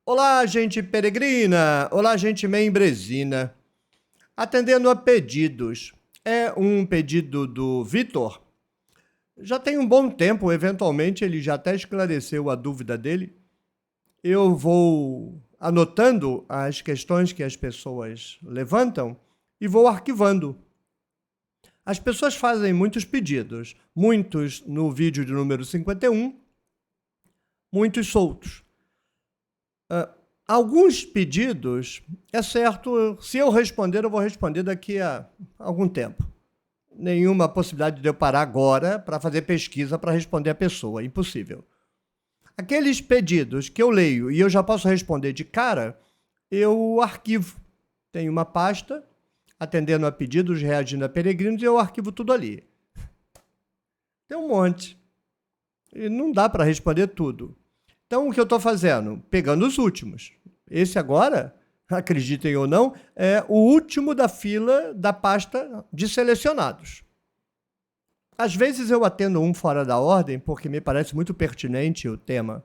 Olá, gente peregrina! Olá, gente membresina! Atendendo a pedidos. É um pedido do Vitor. Já tem um bom tempo, eventualmente ele já até esclareceu a dúvida dele. Eu vou anotando as questões que as pessoas levantam e vou arquivando. As pessoas fazem muitos pedidos, muitos no vídeo de número 51, muitos soltos. Alguns pedidos, é certo, se eu responder, eu vou responder daqui a algum tempo. Nenhuma possibilidade de eu parar agora para fazer pesquisa para responder a pessoa, impossível. Aqueles pedidos que eu leio e eu já posso responder de cara, eu arquivo. Tenho uma pasta, atendendo a pedidos, reagindo a peregrinos, e eu arquivo tudo ali. Tem um monte. E não dá para responder tudo. Então, o que eu estou fazendo? Pegando os últimos. Esse agora, acreditem ou não, é o último da fila da pasta de selecionados. Às vezes eu atendo um fora da ordem, porque me parece muito pertinente o tema.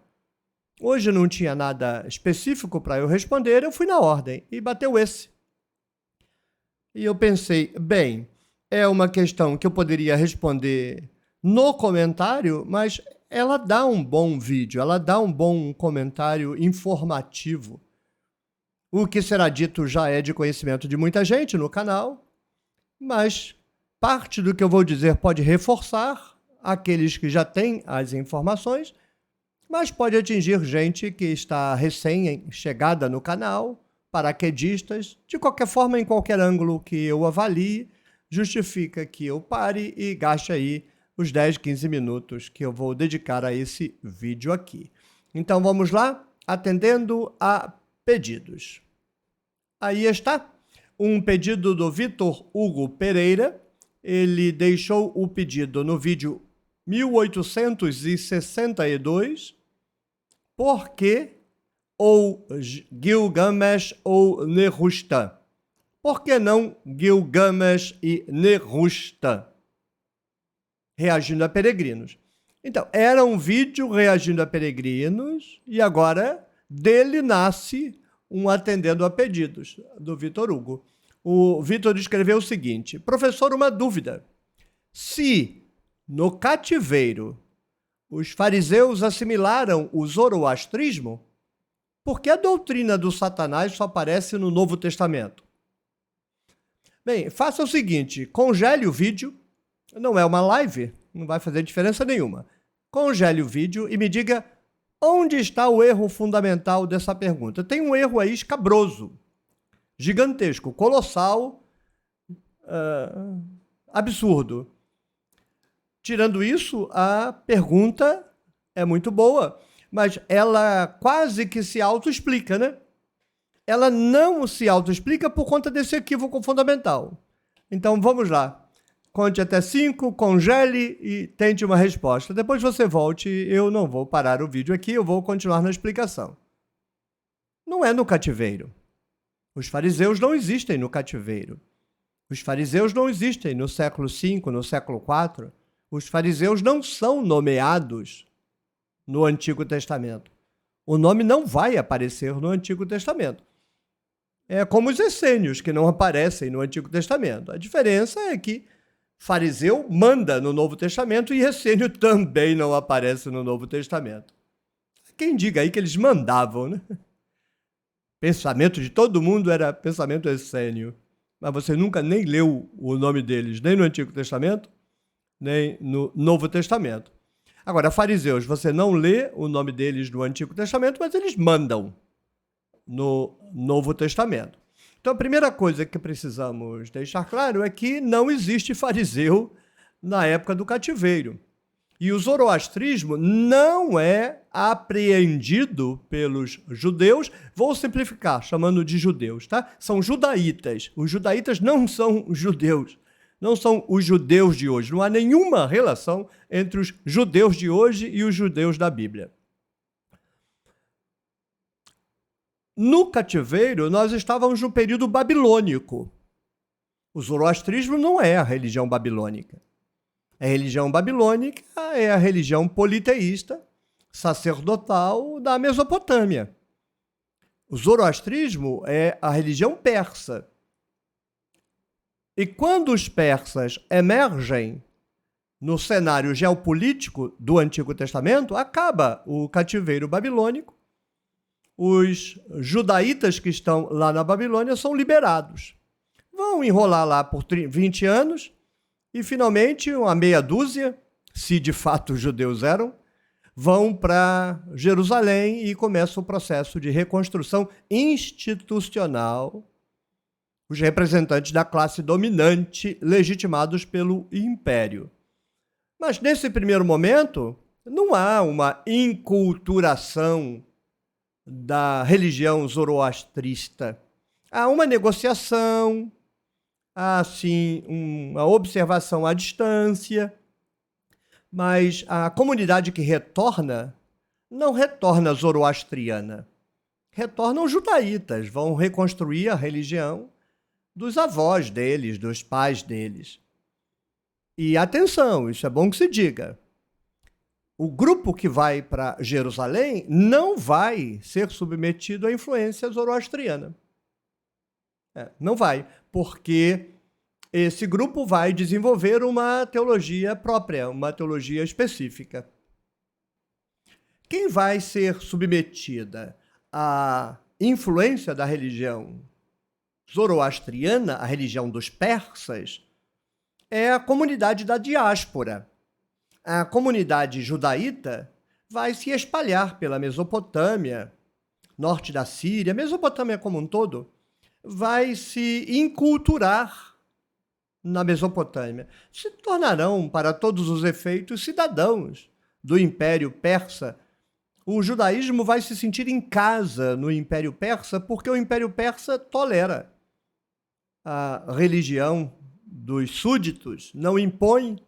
Hoje não tinha nada específico para eu responder, eu fui na ordem e bateu esse. E eu pensei, bem, é uma questão que eu poderia responder no comentário, mas ela dá um bom vídeo, ela dá um bom comentário informativo. O que será dito já é de conhecimento de muita gente no canal, mas parte do que eu vou dizer pode reforçar aqueles que já têm as informações, mas pode atingir gente que está recém-chegada no canal, paraquedistas, de qualquer forma, em qualquer ângulo que eu avalie, justifica que eu pare e gaste aí os 10, 15 minutos que eu vou dedicar a esse vídeo aqui. Então vamos lá, atendendo a pedidos. Aí está, um pedido do Vitor Hugo Pereira. Ele deixou o pedido no vídeo 1862, por que ou Gilgamesh ou Nehushtan? Por que não Gilgamesh e Nehushtan? Reagindo a peregrinos. Então, era um vídeo reagindo a peregrinos e agora dele nasce um atendendo a pedidos, do Vitor Hugo. O Vitor escreveu o seguinte: professor, uma dúvida. Se no cativeiro os fariseus assimilaram o zoroastrismo, por que a doutrina do Satanás só aparece no Novo Testamento? Bem, faça o seguinte, congele o vídeo, não é uma live, não vai fazer diferença nenhuma. Congele o vídeo e me diga onde está o erro fundamental dessa pergunta. Tem um erro aí escabroso, gigantesco, colossal, absurdo. Tirando isso, a pergunta é muito boa, mas ela quase que se autoexplica, né? Ela não se autoexplica por conta desse equívoco fundamental. Então, vamos lá. Conte até 5, congele e tente uma resposta. Depois você volte, eu não vou parar o vídeo aqui, eu vou continuar na explicação. Não é no cativeiro. Os fariseus não existem no cativeiro. Os fariseus não existem no século V, no século IV. Os fariseus não são nomeados no Antigo Testamento. O nome não vai aparecer no Antigo Testamento. É como os essênios, que não aparecem no Antigo Testamento. A diferença é que fariseu manda no Novo Testamento e essênio também não aparece no Novo Testamento. Quem diga aí que eles mandavam, né? Pensamento de todo mundo era pensamento essênio. Mas você nunca nem leu o nome deles, nem no Antigo Testamento, nem no Novo Testamento. Agora, fariseus, você não lê o nome deles no Antigo Testamento, mas eles mandam no Novo Testamento. Então, a primeira coisa que precisamos deixar claro é que não existe fariseu na época do cativeiro. E o zoroastrismo não é apreendido pelos judeus, vou simplificar, chamando de judeus, tá? São judaítas. Os judaítas não são judeus. Não são os judeus de hoje. Não há nenhuma relação entre os judeus de hoje e os judeus da Bíblia. No cativeiro, nós estávamos no período babilônico. O zoroastrismo não é a religião babilônica. A religião babilônica é a religião politeísta, sacerdotal da Mesopotâmia. O zoroastrismo é a religião persa. E quando os persas emergem no cenário geopolítico do Antigo Testamento, acaba o cativeiro babilônico, os judaítas que estão lá na Babilônia são liberados. Vão enrolar lá por 20 anos e, finalmente, uma meia dúzia, se de fato os judeus eram, vão para Jerusalém e começa o processo de reconstrução institucional, os representantes da classe dominante legitimados pelo império. Mas, nesse primeiro momento, não há uma inculturação da religião zoroastrista. Há uma negociação, há, sim, uma observação à distância, mas a comunidade que retorna não retorna zoroastriana. Retornam judaítas, vão reconstruir a religião dos avós deles, dos pais deles. E atenção, isso é bom que se diga. O grupo que vai para Jerusalém não vai ser submetido à influência zoroastriana. Não vai, porque esse grupo vai desenvolver uma teologia própria, uma teologia específica. Quem vai ser submetida à influência da religião zoroastriana, a religião dos persas, é a comunidade da diáspora. A comunidade judaíta vai se espalhar pela Mesopotâmia, norte da Síria, Mesopotâmia como um todo, vai se inculturar na Mesopotâmia. Se tornarão, para todos os efeitos, cidadãos do Império Persa. O judaísmo vai se sentir em casa no Império Persa, porque o Império Persa tolera a religião dos súditos, não impõe.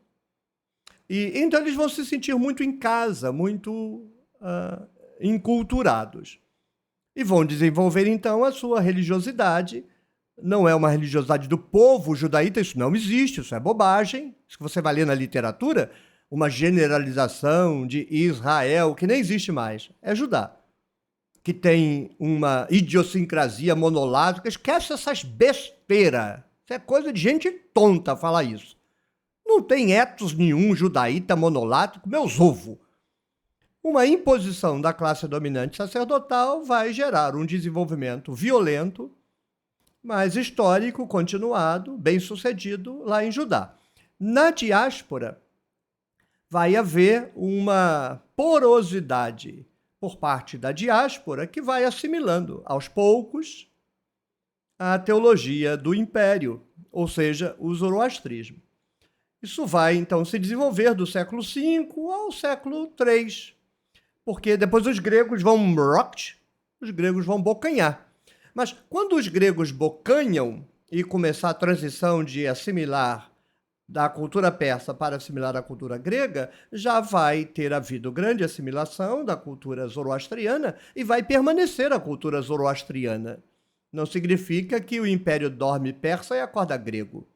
E então eles vão se sentir muito em casa, muito enculturados. E vão desenvolver, então, a sua religiosidade. Não é uma religiosidade do povo judaíta, isso não existe, isso é bobagem. Isso que você vai ler na literatura, uma generalização de Israel, que nem existe mais. É Judá, que tem uma idiosincrasia monolática. Esquece essas besteiras. Isso é coisa de gente tonta falar isso. Não tem ethos nenhum judaíta monolático, meus ovos. Uma imposição da classe dominante sacerdotal vai gerar um desenvolvimento violento, mas histórico, continuado, bem-sucedido lá em Judá. Na diáspora, vai haver uma porosidade por parte da diáspora que vai assimilando, aos poucos, a teologia do império, ou seja, o zoroastrismo. Isso vai, então, se desenvolver do século V ao século III, porque depois os gregos vão bocanhar. Mas quando os gregos bocanham e começar a transição de assimilar da cultura persa para assimilar a cultura grega, já vai ter havido grande assimilação da cultura zoroastriana e vai permanecer a cultura zoroastriana. Não significa que o império dorme persa e acorda grego.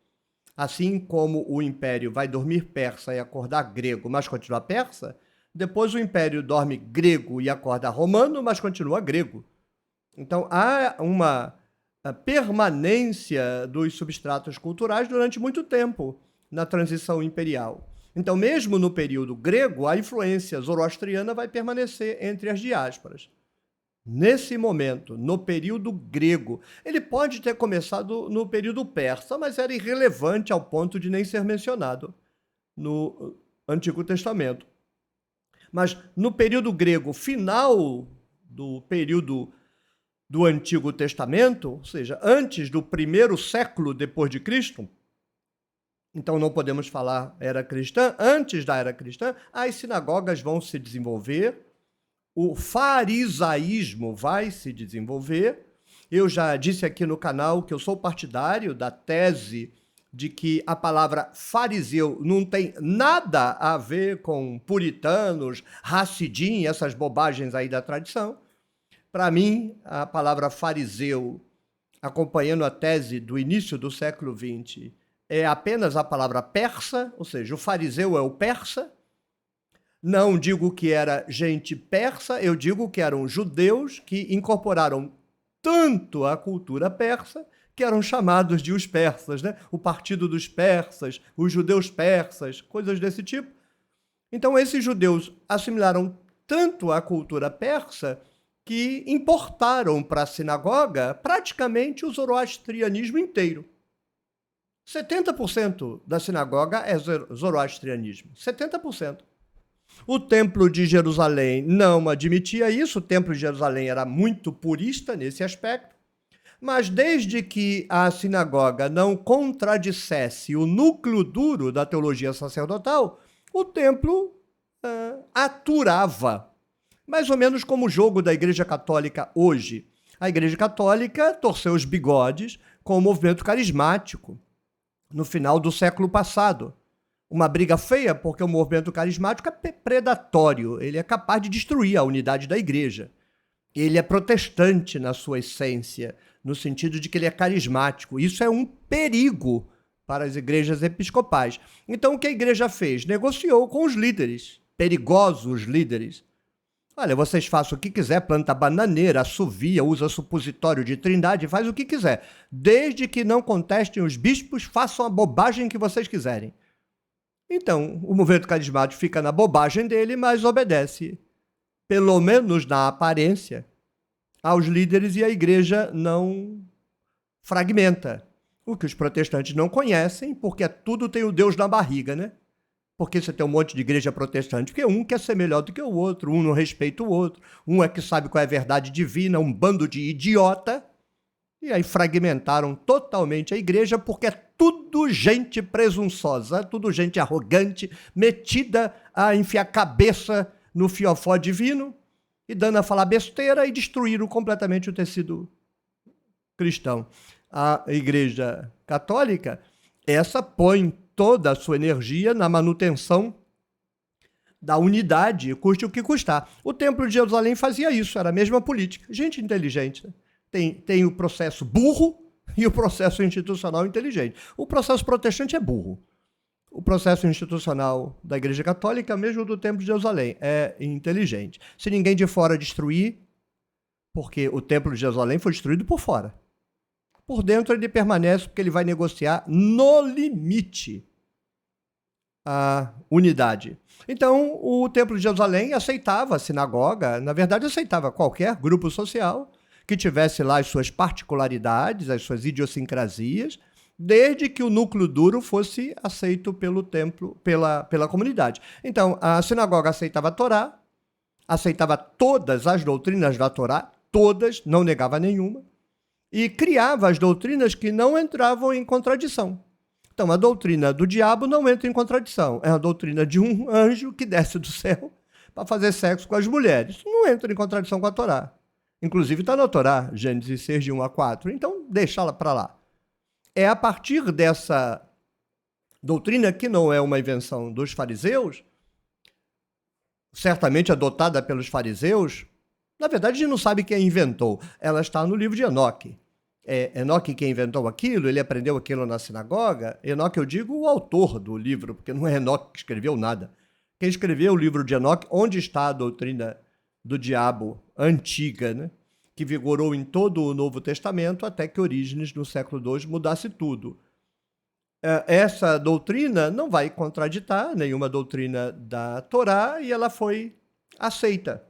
Assim como o império vai dormir persa e acordar grego, mas continua persa, depois o império dorme grego e acorda romano, mas continua grego. Então, há uma permanência dos substratos culturais durante muito tempo na transição imperial. Então, mesmo no período grego, a influência zoroastriana vai permanecer entre as diásporas. Nesse momento, no período grego, ele pode ter começado no período persa, mas era irrelevante ao ponto de nem ser mencionado no Antigo Testamento. Mas no período grego, final do período do Antigo Testamento, ou seja, antes do primeiro século depois de Cristo, então não podemos falar era cristã, antes da era cristã, as sinagogas vão se desenvolver, o farisaísmo vai se desenvolver. Eu já disse aqui no canal que eu sou partidário da tese de que a palavra fariseu não tem nada a ver com puritanos, Hassidim, essas bobagens aí da tradição. Para mim, a palavra fariseu, acompanhando a tese do início do século XX, é apenas a palavra persa, ou seja, o fariseu é o persa. Não digo que era gente persa, eu digo que eram judeus que incorporaram tanto a cultura persa, que eram chamados de os persas, né? O partido dos persas, os judeus persas, coisas desse tipo. Então, esses judeus assimilaram tanto a cultura persa que importaram para a sinagoga praticamente o zoroastrianismo inteiro. 70% da sinagoga é zoroastrianismo. 70%. O Templo de Jerusalém não admitia isso, o Templo de Jerusalém era muito purista nesse aspecto, mas desde que a sinagoga não contradissesse o núcleo duro da teologia sacerdotal, o templo aturava, mais ou menos como o jogo da Igreja Católica hoje. A Igreja Católica torceu os bigodes com o movimento carismático no final do século passado. Uma briga feia, porque o movimento carismático é predatório, ele é capaz de destruir a unidade da igreja. Ele é protestante na sua essência, no sentido de que ele é carismático. Isso é um perigo para as igrejas episcopais. Então, o que a igreja fez? Negociou com os líderes, perigosos líderes. Olha, vocês façam o que quiser, planta bananeira, assovia, usa supositório de trindade, faz o que quiser. Desde que não contestem os bispos, façam a bobagem que vocês quiserem. Então, o movimento carismático fica na bobagem dele, mas obedece, pelo menos na aparência, aos líderes, e a igreja não fragmenta. O que os protestantes não conhecem, porque tudo tem o Deus na barriga, né? Porque você tem um monte de igreja protestante, porque um quer ser melhor do que o outro, um não respeita o outro, um é que sabe qual é a verdade divina, um bando de idiota. E aí fragmentaram totalmente a igreja, porque é tudo gente presunçosa, tudo gente arrogante, metida a enfiar a cabeça no fiofó divino e dando a falar besteira, e destruíram completamente o tecido cristão. A Igreja Católica, essa põe toda a sua energia na manutenção da unidade, custe o que custar. O Templo de Jerusalém fazia isso, era a mesma política. Gente inteligente, né? Tem o processo burro e o processo institucional inteligente. O processo protestante é burro. O processo institucional da Igreja Católica, mesmo do Templo de Jerusalém, é inteligente. Se ninguém de fora destruir, porque o Templo de Jerusalém foi destruído por fora. Por dentro ele permanece, porque ele vai negociar no limite a unidade. Então, o Templo de Jerusalém aceitava a sinagoga, na verdade aceitava qualquer grupo social que tivesse lá as suas particularidades, as suas idiosincrasias, desde que o núcleo duro fosse aceito pelo templo, pela comunidade. Então, a sinagoga aceitava a Torá, aceitava todas as doutrinas da Torá, todas, não negava nenhuma, e criava as doutrinas que não entravam em contradição. Então, a doutrina do diabo não entra em contradição. É a doutrina de um anjo que desce do céu para fazer sexo com as mulheres. Isso não entra em contradição com a Torá. Inclusive está na Torá, Gênesis 6, de 1 a 4. Então, deixa-la para lá. É a partir dessa doutrina, que não é uma invenção dos fariseus, certamente adotada pelos fariseus. Na verdade, a gente não sabe quem inventou. Ela está no livro de Enoque. É Enoque quem inventou aquilo, ele aprendeu aquilo na sinagoga. Enoque, eu digo o autor do livro, porque não é Enoque que escreveu nada. Quem escreveu o livro de Enoque, onde está a doutrina do diabo antiga, né? Que vigorou em todo o Novo Testamento, até que Orígenes, no século II, mudasse tudo. Essa doutrina não vai contraditar nenhuma doutrina da Torá, e ela foi aceita.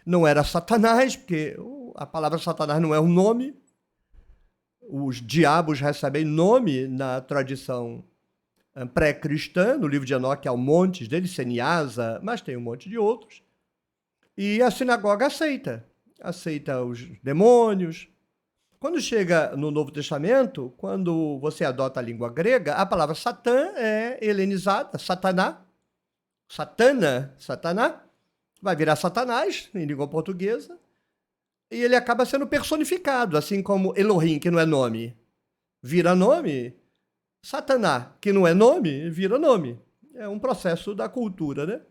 Não era Satanás, porque a palavra Satanás não é um nome. Os diabos recebem nome na tradição pré-cristã. No livro de Enoque há um monte deles, Seniasa, mas tem um monte de outros. E a sinagoga aceita os demônios. Quando chega no Novo Testamento, quando você adota a língua grega, a palavra Satã é helenizada, Sataná, vai virar Satanás, em língua portuguesa, e ele acaba sendo personificado, assim como Elohim, que não é nome, vira nome, Sataná, que não é nome, vira nome. É um processo da cultura, né?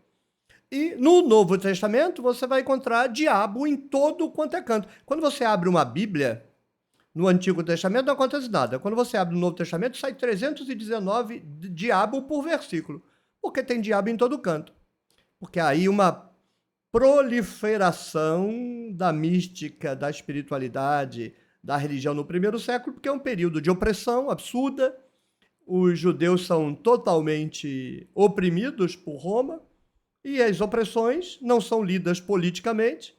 E no Novo Testamento você vai encontrar diabo em todo quanto é canto. Quando você abre uma Bíblia, no Antigo Testamento não acontece nada. Quando você abre o Novo Testamento, sai 319 diabo por versículo. Porque tem diabo em todo canto. Porque aí uma proliferação da mística, da espiritualidade, da religião no primeiro século, porque é um período de opressão absurda. Os judeus são totalmente oprimidos por Roma e as opressões não são lidas politicamente.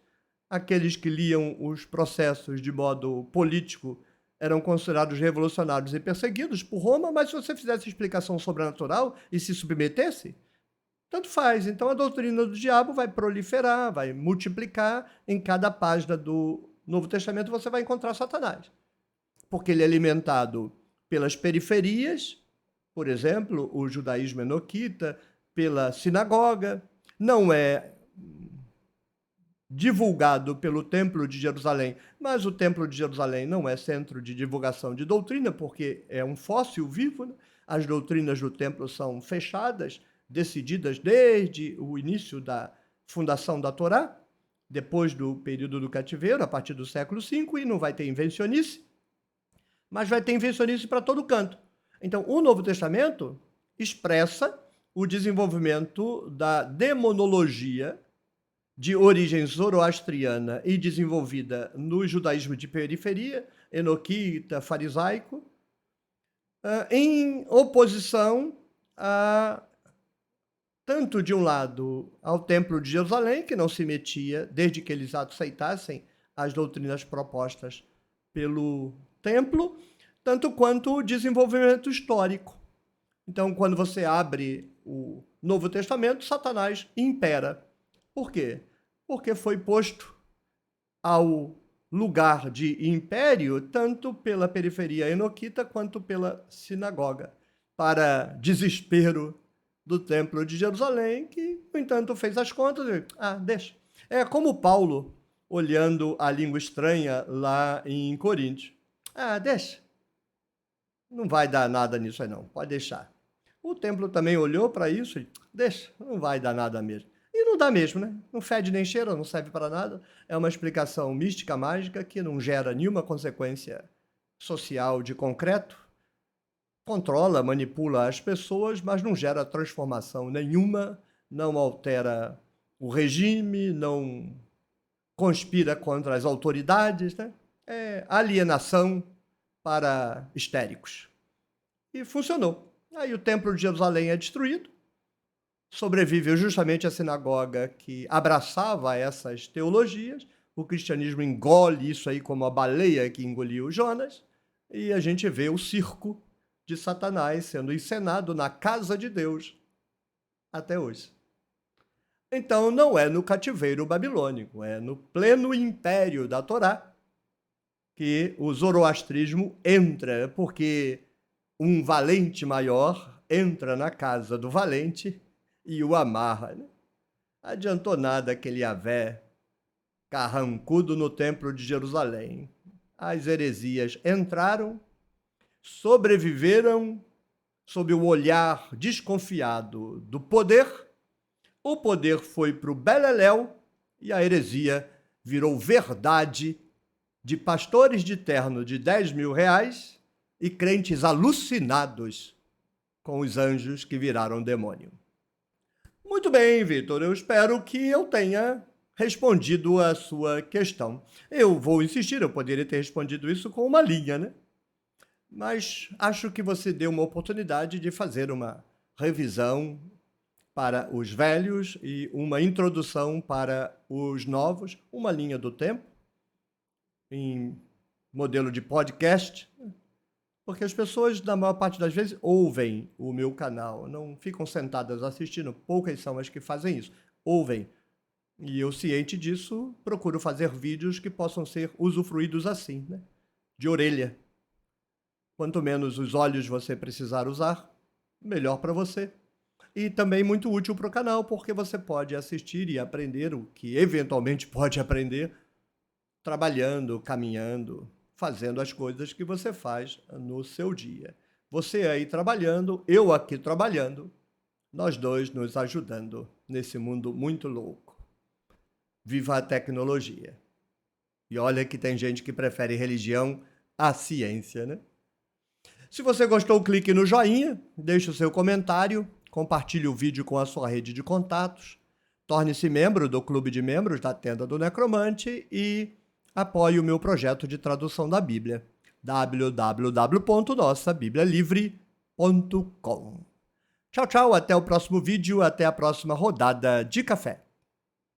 Aqueles que liam os processos de modo político eram considerados revolucionários e perseguidos por Roma, mas se você fizesse explicação sobrenatural e se submetesse, tanto faz. Então a doutrina do diabo vai proliferar, vai multiplicar. Em cada página do Novo Testamento você vai encontrar Satanás, porque ele é alimentado pelas periferias, por exemplo, o judaísmo enoquita, pela sinagoga, não é divulgado pelo Templo de Jerusalém, mas o Templo de Jerusalém não é centro de divulgação de doutrina, porque é um fóssil vivo, né? As doutrinas do templo são fechadas, decididas desde o início da fundação da Torá, depois do período do cativeiro, a partir do século V, e não vai ter invencionice, mas vai ter invencionice para todo canto. Então, o Novo Testamento expressa o desenvolvimento da demonologia de origem zoroastriana e desenvolvida no judaísmo de periferia, enoquita, farisaico, em oposição a, tanto de um lado, ao Templo de Jerusalém, que não se metia, desde que eles aceitassem as doutrinas propostas pelo templo, tanto quanto o desenvolvimento histórico. Então, quando você abre o Novo Testamento, Satanás impera. Por quê? Porque foi posto ao lugar de império, tanto pela periferia enoquita quanto pela sinagoga, para desespero do Templo de Jerusalém, que, no entanto, fez as contas e, deixa. É como Paulo, olhando a língua estranha lá em Coríntios. Deixa. Não vai dar nada nisso aí não, pode deixar. O templo também olhou para isso e deixa, não vai dar nada mesmo. E não dá mesmo, né? Não fede nem cheira, não serve para nada. É uma explicação mística, mágica, que não gera nenhuma consequência social de concreto. Controla, manipula as pessoas, mas não gera transformação nenhuma, não altera o regime, não conspira contra as autoridades, né? É alienação para histéricos. E funcionou. Aí o Templo de Jerusalém é destruído, sobrevive justamente a sinagoga que abraçava essas teologias, o cristianismo engole isso aí como a baleia que engoliu Jonas, e a gente vê o circo de Satanás sendo encenado na casa de Deus até hoje. Então não é no cativeiro babilônico, é no pleno império da Torá que o zoroastrismo entra, porque um valente maior entra na casa do valente e o amarra. Né? Adiantou nada aquele Yahvé carrancudo no Templo de Jerusalém. As heresias entraram, sobreviveram sob o olhar desconfiado do poder. O poder foi para o beleléu e a heresia virou verdade de pastores de terno de 10 mil reais e crentes alucinados com os anjos que viraram demônio. Muito bem, Vitor, eu espero que eu tenha respondido a sua questão. Eu vou insistir, eu poderia ter respondido isso com uma linha, né? Mas acho que você deu uma oportunidade de fazer uma revisão para os velhos e uma introdução para os novos, uma linha do tempo, em modelo de podcast, porque as pessoas, na maior parte das vezes, ouvem o meu canal, não ficam sentadas assistindo, poucas são as que fazem isso, ouvem. E eu, ciente disso, procuro fazer vídeos que possam ser usufruídos assim, né? De orelha. Quanto menos os olhos você precisar usar, melhor para você. E também muito útil para o canal, porque você pode assistir e aprender o que eventualmente pode aprender trabalhando, caminhando, fazendo as coisas que você faz no seu dia. Você aí trabalhando, eu aqui trabalhando, nós dois nos ajudando nesse mundo muito louco. Viva a tecnologia. E olha que tem gente que prefere religião à ciência, né? Se você gostou, clique no joinha, deixe o seu comentário, compartilhe o vídeo com a sua rede de contatos, Torne-se membro do clube de membros da Tenda do Necromante e apoie o meu projeto de tradução da Bíblia. www.nossabiblialivre.com. Tchau, tchau, até o próximo vídeo, até a próxima rodada de café.